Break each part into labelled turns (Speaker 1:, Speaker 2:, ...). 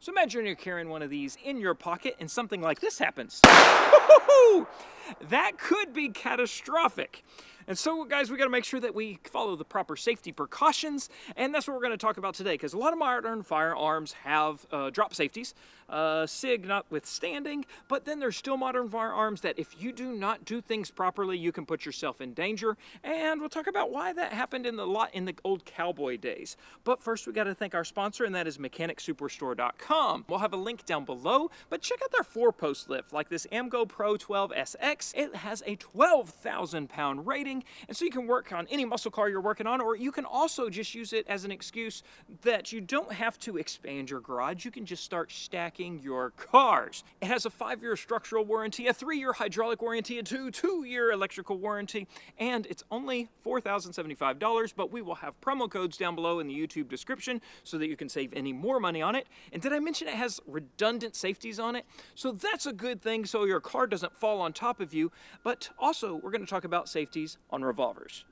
Speaker 1: So imagine you're carrying one of these in your pocket and something like this happens. That could be catastrophic. And so, guys, we got to make sure that we follow the proper safety precautions, and that's what we're going to talk about today, because a lot of modern firearms have drop safeties, SIG notwithstanding, but then there's still modern firearms that if you do not do things properly, you can put yourself in danger, and we'll talk about why that happened in the old cowboy days. But first, we got to thank our sponsor, and that is MechanicSuperstore.com. We'll have a link down below, but check out their 4-post lift, like this AMGO Pro 12 SX. It has a 12,000 pound rating, and so you can work on any muscle car you're working on, or you can also just use it as an excuse that you don't have to expand your garage. You can just start stacking your cars. It has a 5-year structural warranty, a 3-year hydraulic warranty, a 2-year electrical warranty, and it's only $4,075, but we will have promo codes down below in the YouTube description so that you can save any more money on it. And did I mention it has redundant safeties on it? So that's a good thing, so your car doesn't fall on top of you. But also, we're going to talk about safeties on revolvers.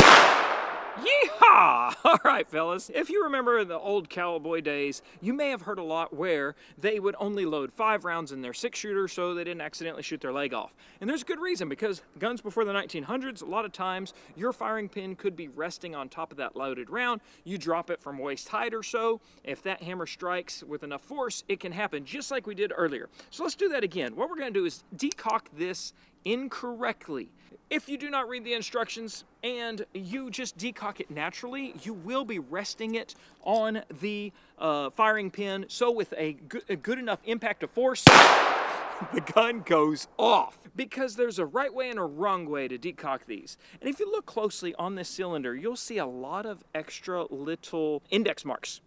Speaker 1: Yeehaw! All right, fellas. If you remember the old cowboy days, you may have heard a lot where they would only load 5 rounds in their 6-shooter so they didn't accidentally shoot their leg off. And there's a good reason, because guns before the 1900s, a lot of times your firing pin could be resting on top of that loaded round. You drop it from waist height or so. If that hammer strikes with enough force, it can happen just like we did earlier. So let's do that again. What we're going to do is decock this incorrectly. If you do not read the instructions and you just decock it naturally, you will be resting it on the firing pin. So with a good enough impact of force, the gun goes off. Because there's a right way and a wrong way to decock these. And if you look closely on this cylinder, you'll see a lot of extra little index marks.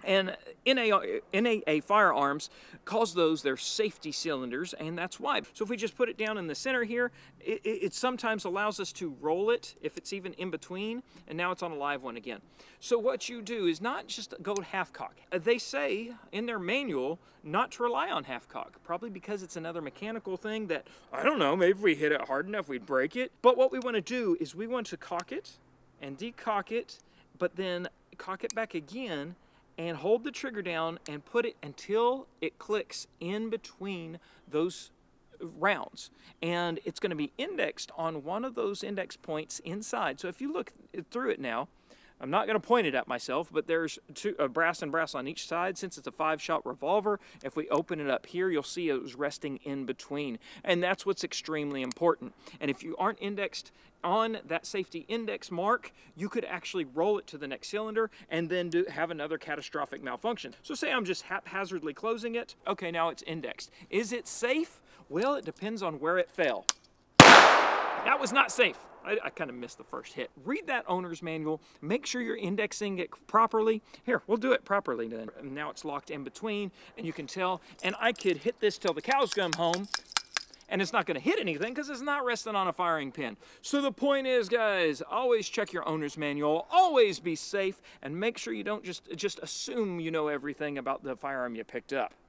Speaker 1: And NAA Firearms calls those their safety cylinders, and that's why. So if we just put it down in the center here, it sometimes allows us to roll it if it's even in between, and now it's on a live one again. So what you do is not just go half cock. They say in their manual not to rely on half cock, probably because it's another mechanical thing that, I don't know, maybe if we hit it hard enough we'd break it. But what we want to do is we want to cock it and decock it, but then cock it back again, and hold the trigger down and put it until it clicks in between those rounds. And it's going to be indexed on one of those index points inside. So if you look through it now, I'm not going to point it at myself, but there's brass and brass on each side. Since it's a 5-shot revolver, if we open it up here, you'll see it was resting in between. And that's what's extremely important. And if you aren't indexed on that safety index mark, you could actually roll it to the next cylinder and then have another catastrophic malfunction. So say I'm just haphazardly closing it. Okay, now it's indexed. Is it safe? Well, it depends on where it fell. That was not safe. I kind of missed the first hit. Read that owner's manual. Make sure you're indexing it properly. Here, we'll do it properly then. And now it's locked in between, and you can tell. And I could hit this till the cows come home, and it's not going to hit anything because it's not resting on a firing pin. So the point is, guys, always check your owner's manual. Always be safe, and make sure you don't just assume you know everything about the firearm you picked up.